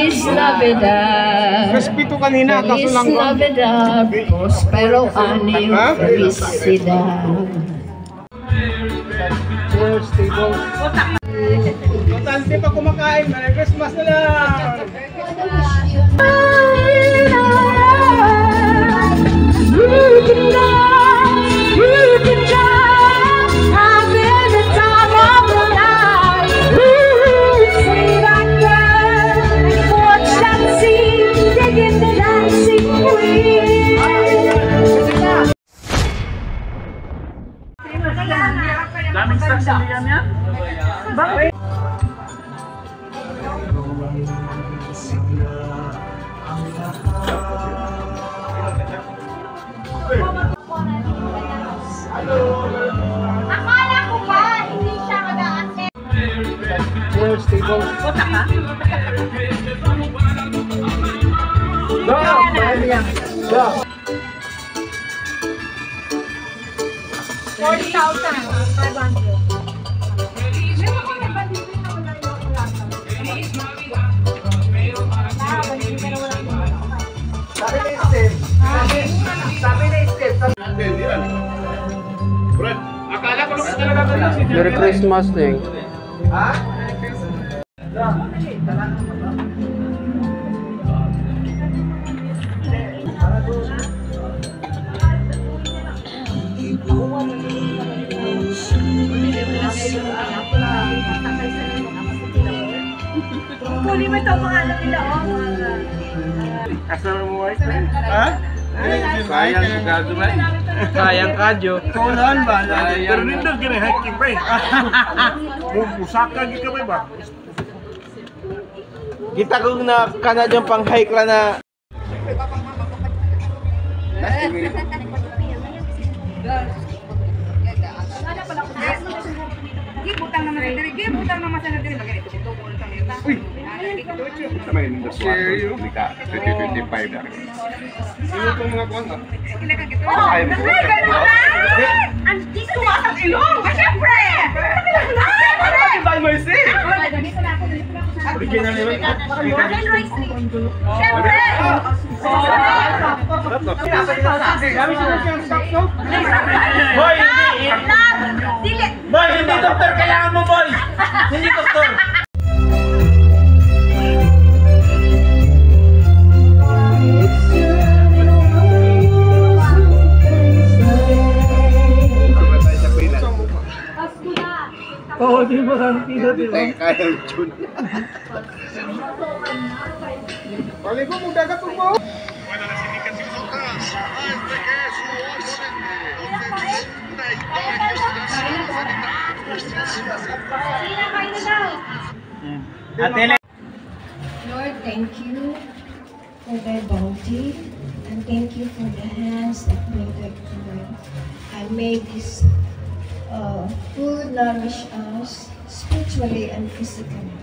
Feliz Navidad. Respeto kanina, kaso Feliz lang ko. Navidad, prospero año, felicidad. Cheers, table. Total, di pa kumakain. Merry Christmas na lang! Daming saksilian yan? Bakit? Akala ko ba, hindi siya mag-a-accept. Cheers, table. Puta ka? Go! Marami yan. Go! 40,500. Merry Christmas, Ding. Ha? Kunin mo ito pangalan nila, oh. Kasama mo ay? Ha? Sayang ka, Dubai. Sayang ka, Jo. Kaunahan ba? Pero nito, gina-hiking pa eh. Pusaka ka ba? Kita ko na kanadyang pang-hike lang na. Gibutang naman sa diri, gibutang naman sa diri. Maganito ito ko sa meta. Uy. Sama yung share you. 2025 na. Sino itong mga kuwan ka? Kila ka gito. Oh, ay, ganun na! Andito sumasang ilong! Siyempre! By myself! Ganito na ako. Original naman. Siyempre! Boy, Dili! Boy, hindi doktor kailangan mo, boy! Hindi doktor! Oo, di ba kang tino, di ba? Kaya yung tune. Balik ko, magdagat mo. Lord, thank you for thy bounty, and thank you for the hands that made it today. And may this food nourish us spiritually and physically.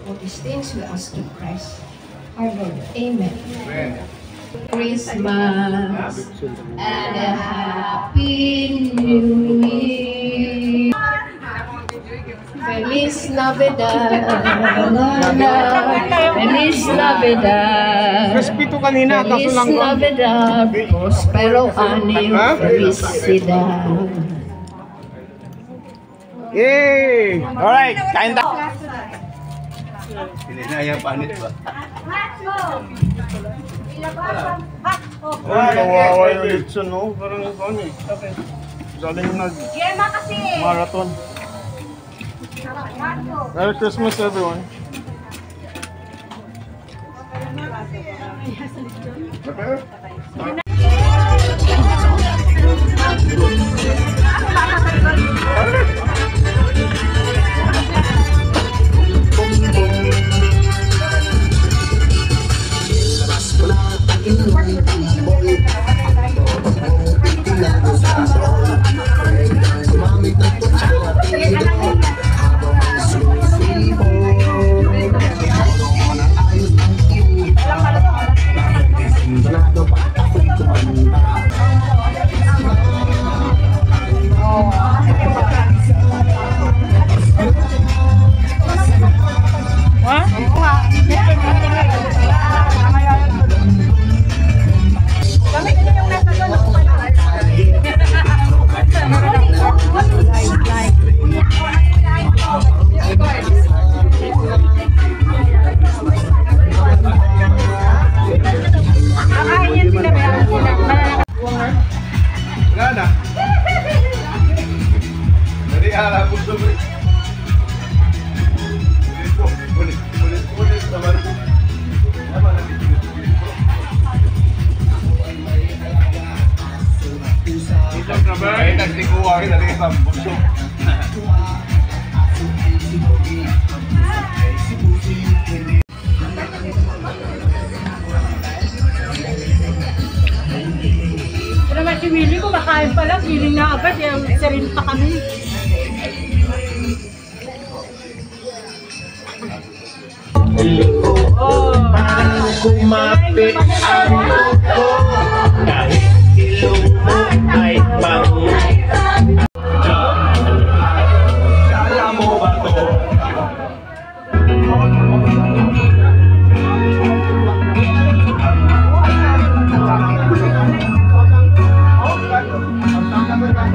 For these things we ask in Christ, our Lord. Amen. Christmas and a Happy New Year. Feliz Navidad. Feliz Navidad. Respeto kanina, kaso Feliz lang ko. Navidad, prospero año, felicidad. Yay! Alright, kain tayo. Hindi na yung panit ba? Kawawa yung litson, no? Parang ano eh. Galing Gemma kasi! nag-marathon. Merry Christmas, everyone. Kakain pa lang, feeling na agad, yung sarin pa kami. Parang kumapit ang ko kahit ilong mo ay bango. Kala mo ba to?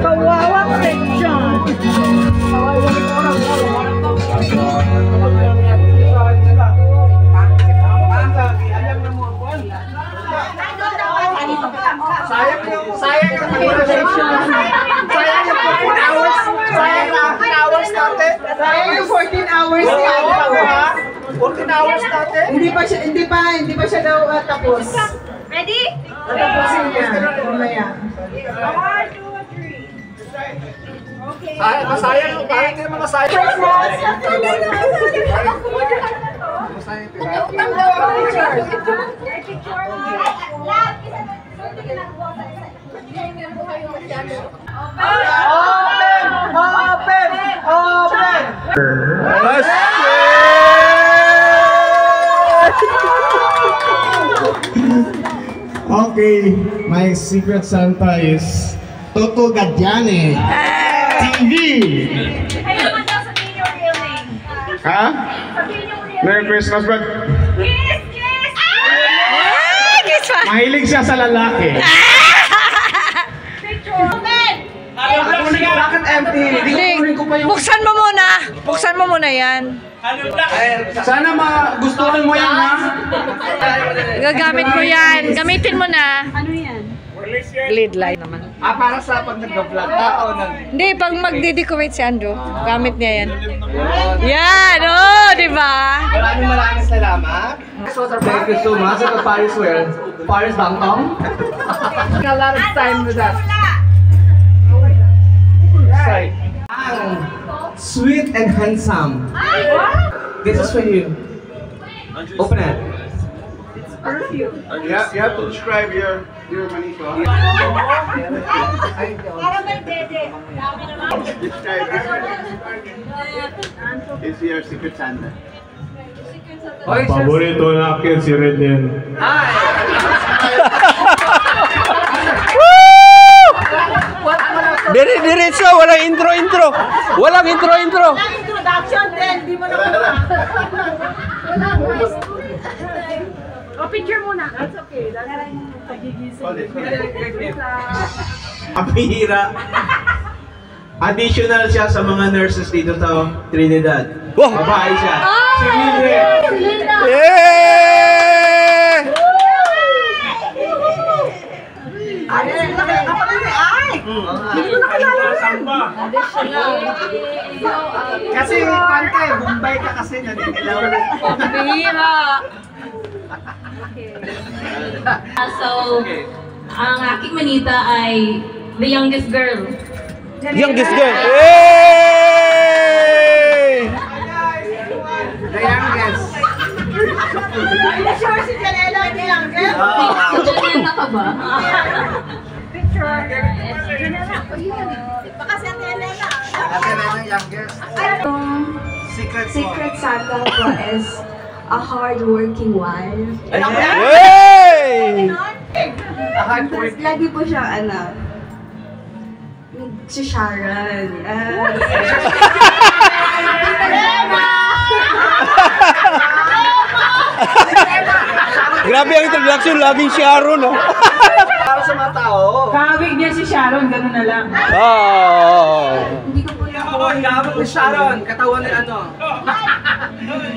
Kawawang section. Sayang yung 14 hours. Sayang yung 14 hours natin. Sayang yung 14 hours natin. 14 hours natin. Hindi pa siya daw tapos. Ready? Tapusin niya. Mamaya. Masayang yung kahit yung mga sayang. Okay, my secret Santa is Toto Gadiane TV. Ayaw mo daw sabihin yung real name. Ha? Sabihin yung real Merry Christmas, but Kiss! Kiss! mahilig siya sa lalaki. Picture! Bakit empty? Buksan mo muna. Buksan mo muna yan. Sana magustuhan mo yan, ha? Gagamit mo yan. Gamitin mo na. Ano yan? Lead light naman. Para sa pag nag-vlog. Hindi, pag magde-decorate si Andrew, gamit niya yan. Yan! Oh, di ba? Maraming salamat. Thank you so much. Ito Paris where? Paris Bangkok. A lot of time with that. Sweet and handsome. This is for you. Open it. Perfume. You have to describe your manito. Para may dede. Describe It's your secret Santa. Paborito na akin si Reden. Diretso, walang intro. Walang intro. Introduction din, di mo na O, picture muna. That's okay. That's pagigising. Ang bihira. Additional siya sa mga nurses dito sa Trinidad. Babae siya. Si Mildred. Kasi kante, Bombay ka kasi naninilaw. Bihira. So, ang aking manita ay the youngest girl. Youngest girl. Yay! The youngest. Sure si Janela ang youngest? Janela ka ba? Picture. Baka si Janela. Ang youngest. Secret Santa ko is a hard-working wife. Yay! Lagi po siyang si Sharon. Grabe ang introduction, laging Sharon, no? Para sa mga tao. Kawig niya si Sharon, gano'n na lang. Hindi ko po yung Katawan ni Sharon, katawan ni ano?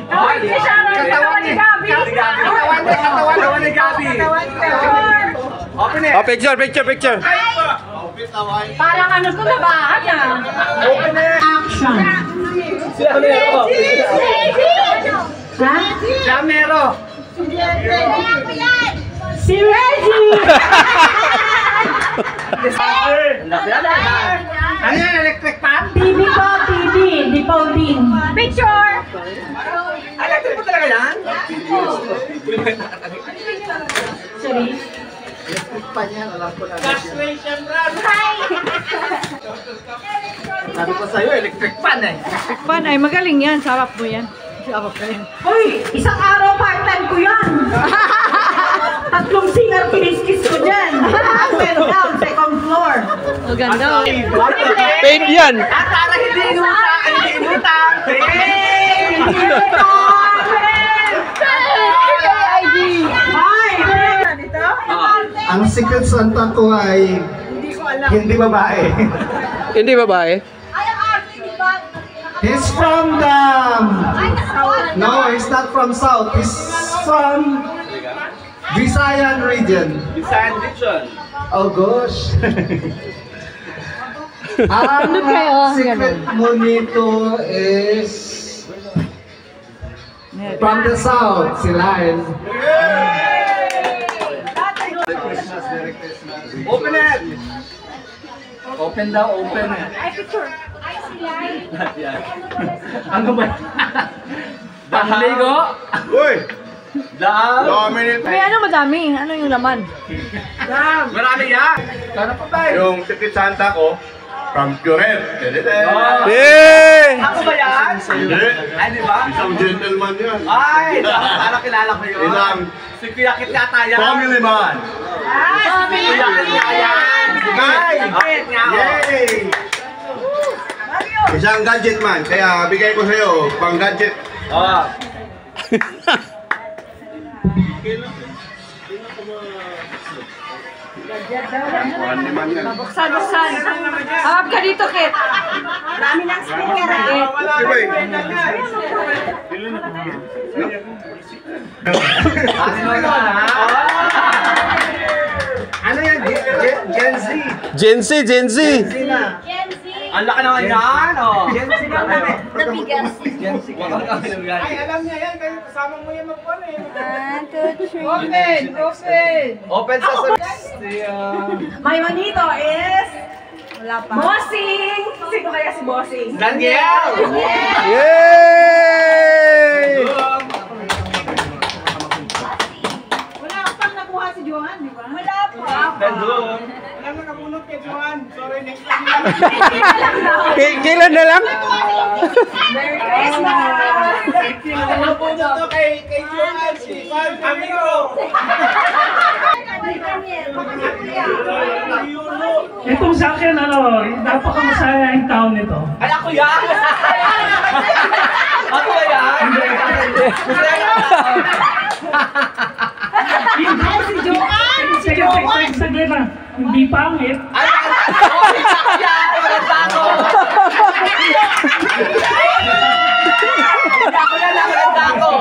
Kawig si Sharon, katawan ni Gabi. Katawan ni Gabi. Open it. Oh, picture. Parang ano to, labahan ah. Open it. Action. Jamero. Jamero. Si Reggie! Ano yan, electric fan? TV po, TV. Di Pauline. Picture! Electric po talaga yan? Sorry. Electric fan yan, alam ko na. Hi! Sabi ko sa'yo, electric fan eh. Pan, ay magaling yan. Sarap mo yan. Sarap mo yan. Hoy, isang araw part-time ko yan. 3 singer piniskis ko dyan. Up and down, second floor. Maganda. Paid yan. At para hindi inutang, hindi inutang. Ang secret Santa ko ay hindi babae. Hindi babae? He's from the... No, he's not from South. He's from Visayan region. Visayan region. Oh gosh. Ang secret mo nito is from the South, si Lion. Open it! Open daw, open. Ano ba? Dahaligo? Uy! Dahil? May ano madami? Ano yung laman? Marami yan! Sana pa ba? Yung Secret Santa ko, from Purel. Ako ba yan? Hindi. Ay, di ba? Isang gentleman yan. Ay! Ano kilala ko yun? Isang Si Kuya Kit yata yan. family man. Si Kuya Kit nga yan. Ay! Kit nga ako. Yay! Isang gadget man, kaya bigay ko sa'yo, pang gadget. Oo. Buksan, buksan. Hawak ka dito, Kit. Marami ng speaker eh. Ano yan? Gen Z. Gen Z, Gen Z. Ang laki naman yan, oh. Gen Z lang kami. Nabigas. Gen Z. Ay, alam niya yan. Kasi kasama mo yan magpano eh. 1, 2, 3. Open! Open! Open sa My manito is... Wala pa. Bossing! Sino kaya si Bossing? Daniel! Yay! Wala pang nakuha si Johan, di ba? Wala pa. Nandun. Wala mo nabunot kay Johan. Sorry, next time. Kailan na lang? Merry Christmas! Nabunot to kay Johan, si Juan Amigo. Itong sa akin, ano, napakamasaya yung taon nito. Ay, ako yan! Ako ba yan? Si Johan! Si Johan! Saglit na, hindi pangit. Ay, ako yan! Maganda ako! Ako yan, maganda ako!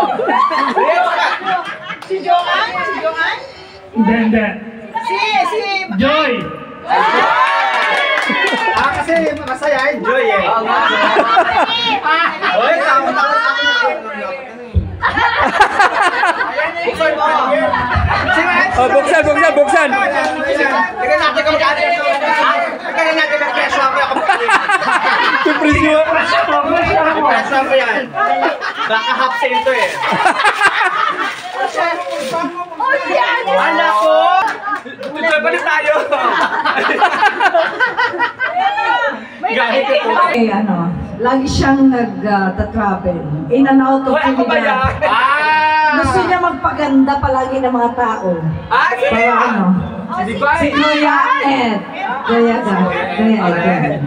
Si Johan? Si Johan? Hindi. Si Joy! Kasi masaya, enjoy eh. Oy, tama-tama ako. Buksan mo. Oh, buksan, buksan, buksan. Tingnan natin kung gaano. Tingnan natin ang presyo ako. Yung presyo. Presyo ko yan. Baka half sale to eh. Anak ko! Balik tayo! Gahi ka po. Eh, ano, lagi siyang nag-travel. In and out of Ako ba yan? Gusto niya magpaganda palagi ng mga tao. Sige! Para ano? Si Bay! Si Kuya Ed. Kuya ka. Kuya Ed.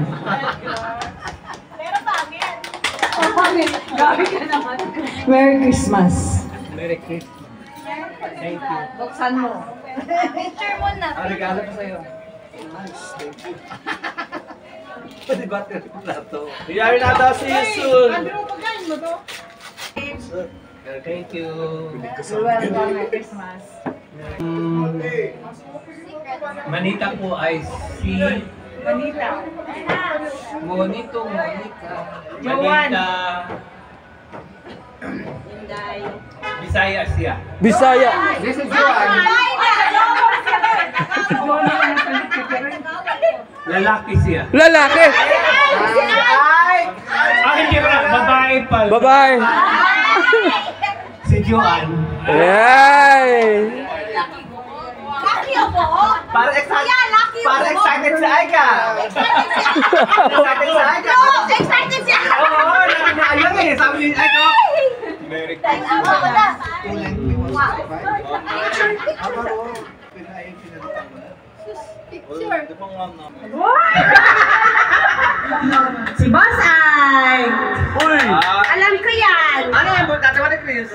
Pero pangit. Gabi ka naman. Merry Christmas. Merry Christmas. Thank you. Buksan mo. Picture mo na. Regalo ko sa'yo. Nice, thank you. Pwede ba na to? Yari na daw, see you soon! Andrew, pagkain mo to? Thank you. You're welcome. Merry Christmas. Manita po ay si... Manita. Monito, Monica. Joan. Manita. Bisaya siya. Bisaya. This is Joan. Lalaki siya. Lalaki. Hindi ba? Babae pala. Babae. Si Joan. Yay! Para excited si Aika. Excited si Aika. Excited siya! Oo, nakakayang eh. Sabi ni Aika. Si Boss Ay! Uy! Alam ko yan! Ano yan? Dati ba ni Chris?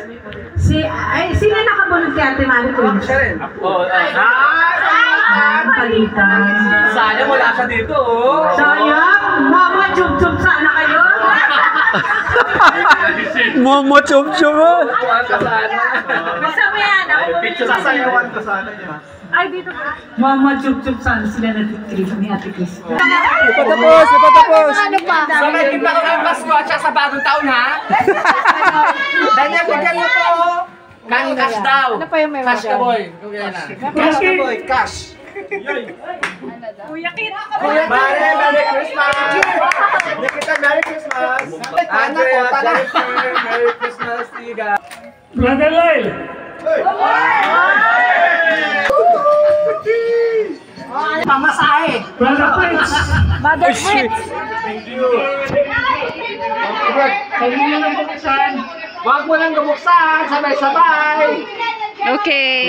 Sino nakabunod kay Ate Mari Cruz? Siya rin. Palitan. Sana wala siya dito, oh. Sayang! Mama, chub-chub sana kayo! Momo chum-chum ah. Basta mo yan! Sasayawan ko sana niya. Ay, dito ka. Mama, chub-chub sana sila ni Ate Chris. Ipatapos, ipatapos. So may kita ko ng Pasko at siya sa bagong taon, ha? Daniel, bigyan mo to. Cash daw. Ano pa yung may Cash ka, boy. Cash ka, boy. Cash. Kuya Kit! Merry Christmas! Nikita, Merry Christmas! Andrea, Jennifer, Merry Christmas to you guys! Brother Lyle! Pamasahe! Brother Prince! Mother Fritz! Huwag mo lang buksan! Huwag mo lang gumuksan! Sabay-sabay! Okay.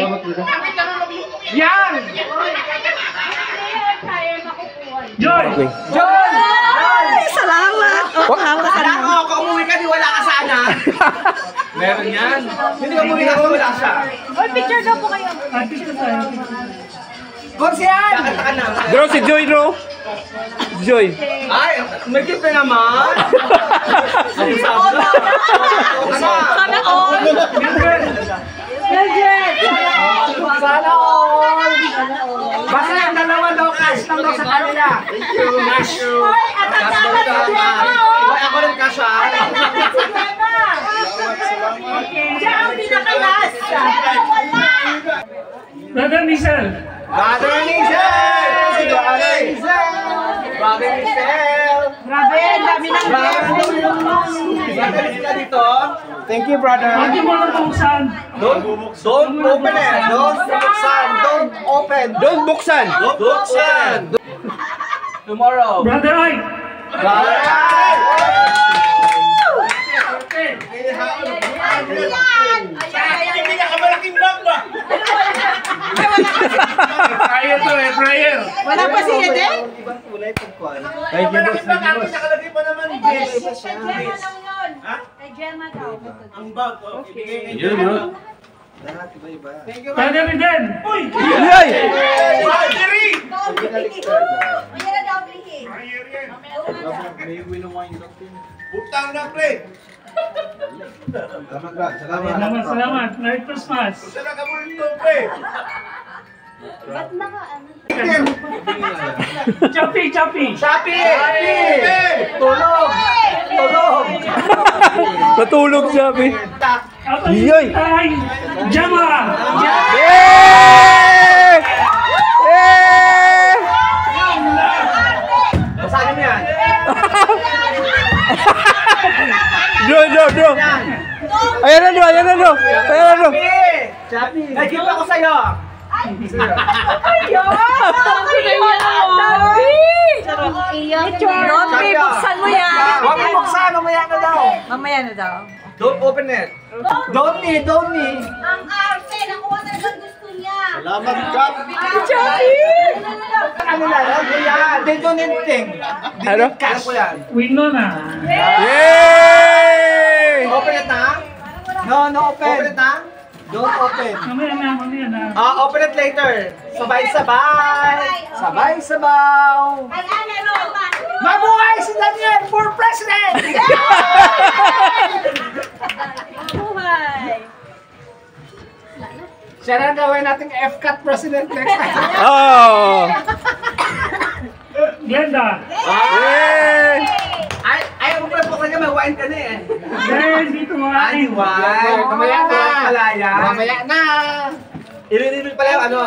Yan! Joy! John! Salamat! Wala ko, kung umuwi ka, di wala ka sana. Meron yan. Hindi ka umuwi ka, wala siya. Oy, picture daw po kayo. Picture tayo. Konsiyan! Kakanta ka na. Draw si Joy, draw. Joy. Ay, may gift na naman. Sana all! Sana all! Basta yung dalawa daw, cash lang daw sa kanila. Cash. Hoy, at ang dapat sa Hoy, ako rin cash, ha? Siya ang pinakalas! Brother Michelle! Brother Nizel! Brother Nizel! Brother Nizel! Grabe, dami ng Brother Nizel dito. Thank you, brother. Huwag mo lang buksan! Don't open it. Don't buksan. Don't open. Don't buksan. Don't buksan. Tomorrow. Brother Ike! Brother! Hindi niya kamalaking bag ba? Prayer to eh, prayer. Wala pa si Eden? Thank you, boss. Nakalagay pa naman. Ha? Kay Gemma daw. Ang bag, oh. Ibigay kay Brother Eden! Uy! Yay! Valerie! Butang na, pre. Salamat! Merry Christmas! Sana ka mo ito, pre. Choppy! Choppy! Shopee! Tulog! Tulog! Natulog siya, Pi. Ako Yoy! ay Gemma! Yay! Yay! Basahin mo yan. Draw. Ayan na, draw. Ayan na, draw. Shopee! Nag-gift ako sa'yo. Don't buksan mo yan! Huwag mo buksan. Mamaya na daw. Mamaya na daw. Don't open it. Don't me. Ang arte, nakuha talaga gusto niya. Salamat, Kap. Ano na? Ano yan? They don't anything. Ano? Cash ko yan. Winona! Yay! Open it na? No, open. Open it na? Don't open. Mamaya na. Open it later. Sabay-sabay. Sabay-sabaw. Ay, ano? Mabuhay si Daniel for president! Buhay! Siya na gawin nating FCAT president next time. Oh! Glenda! Yay! Ayaw mo pala po kanya, may wine ka na eh. Yes, dito mo ay! Wine. Mamaya na. Mamaya na. Ilinibig pala yung ano.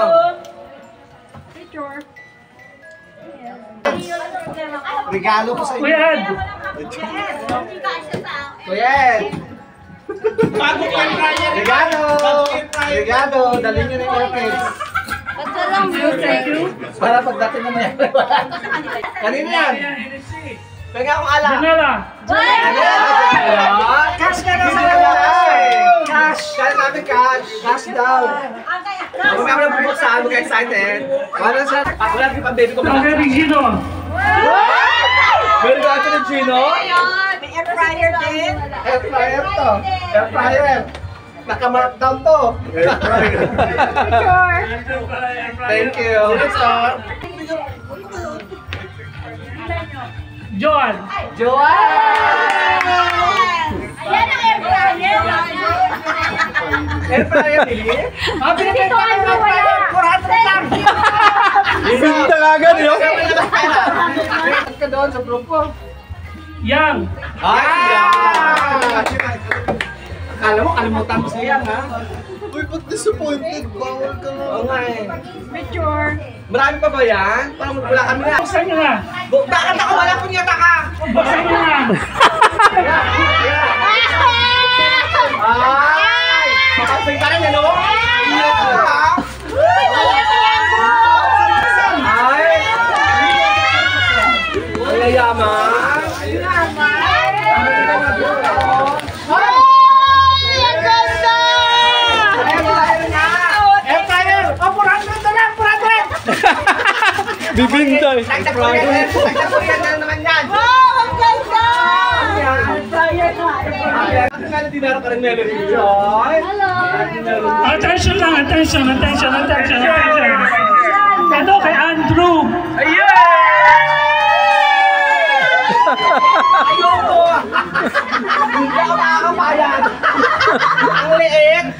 Picture. Regalo ko sa inyo. Kuya Ed! Kuya Ed. Regalo. Dali nyo na yung orchids. Para pagdating na maya. Kanina yan. Pega akong ala. Janela. Cash ka na sa wala. Cash. Kaya namin cash. Cash daw. Kung may ako bubuksan, huwag excited. Wala siya. Wala rin pa baby ko. Okay, Regino. Meron ka ito ng Gino? May air fryer din. Air fryer to. Air fryer. Naka-markdown to. Thank you. Joan. Joan! Ayan ang air fryer. Air fryer, Billy? Binigay ko ang air fryer. 400 lang. Bibinta ka agad yun. Binigay ka doon sa grupo. Yang. Akala mo, kalimutan mo siya, ha? Uy, ba't disappointed? Bawal ka nga. Oo nga eh. Marami pa ba yan? Parang wala kami na. Buksan nyo na. Bakit ako wala punyata ka? Buksan nyo na. Ay! Makasay ka rin, ano? Ay! Ay, yayaman! Bibinta eh. Nagtagpurian na naman yan! Ang ganda! Ano nga na dinaro ka rin meron yun? Joy? Attention lang, attention. Ito kay Andrew. Ayoko! Hindi ako nakakabayan! Ang liit!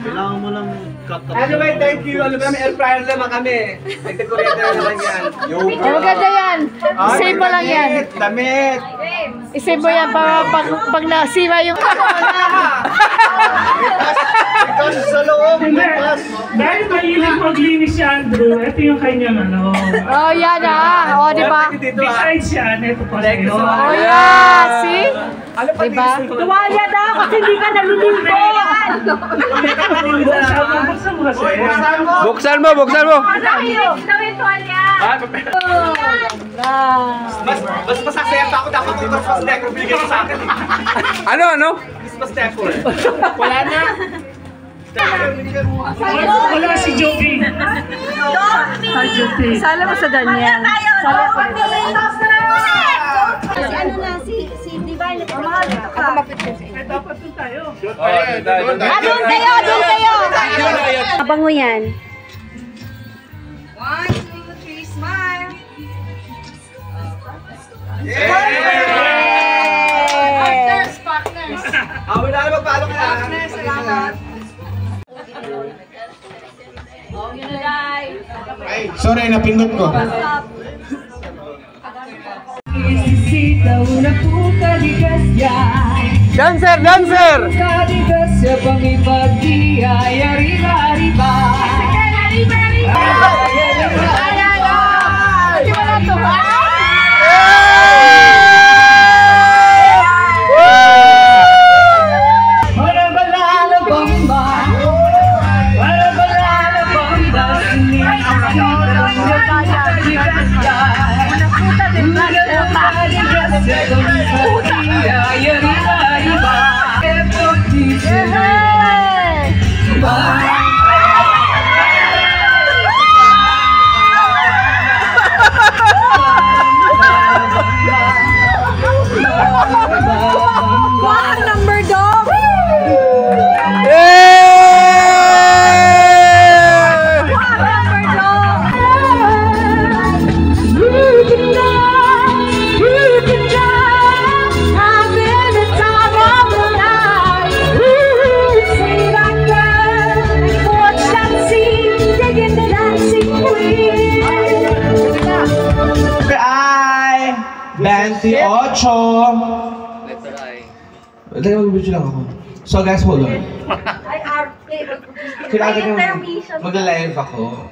Kailangan mo lang cut up. Anyway, thank you. Alam mo, may air fryer naman kami. Nagtagpurian na naman yan. Maganda yan. Isave mo lang yan. Damit! Isave mo yan para pag nasira yung... Because sa loob, Hindi. Dahil mahilig maglinis si Andrew, ito yung kanyang ano. Oh, yan ah. Oh, di ba? Besides yan, ito pa sa'yo. Oh, yeah. See? Di ba? Tuwalya daw kasi hindi ka naliligo. Buksan mo kasi. Buksan mo. Mas masasaya pa ako dapat yung mas decor binigay ko sa akin. Ano? Mas decor. Wala na. Wala si Joby. Sala mo sa Daniel. Sala ko. Si ano na, si Divine. Ako mapicture sa inyo. Dapat doon tayo. Doon kayo! Abango yan. 1, 2, 3, smile. Partners. Awi na naman magpalo ka na. Salamat. Sorry, napindot ko. Isisitaw na po kaligas yan. Dancer! Kaligas siya pang ipag-iyaya. Riba-riba. Di ba na ito? Wala-wala bomba. Wala-wala bomba. Number dog! Ay! 28! Dali, mag-video lang ako. So guys, hold on. Kailangan nyo mag-live ako.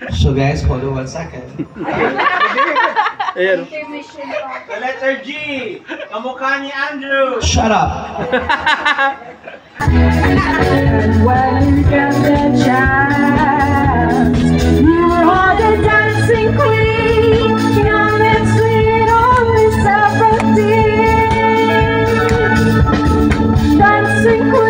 So guys, hold on 1 second. Ayan. The letter G! Kamukha ni Andrew! Shut up! When you get the chance. Thank you.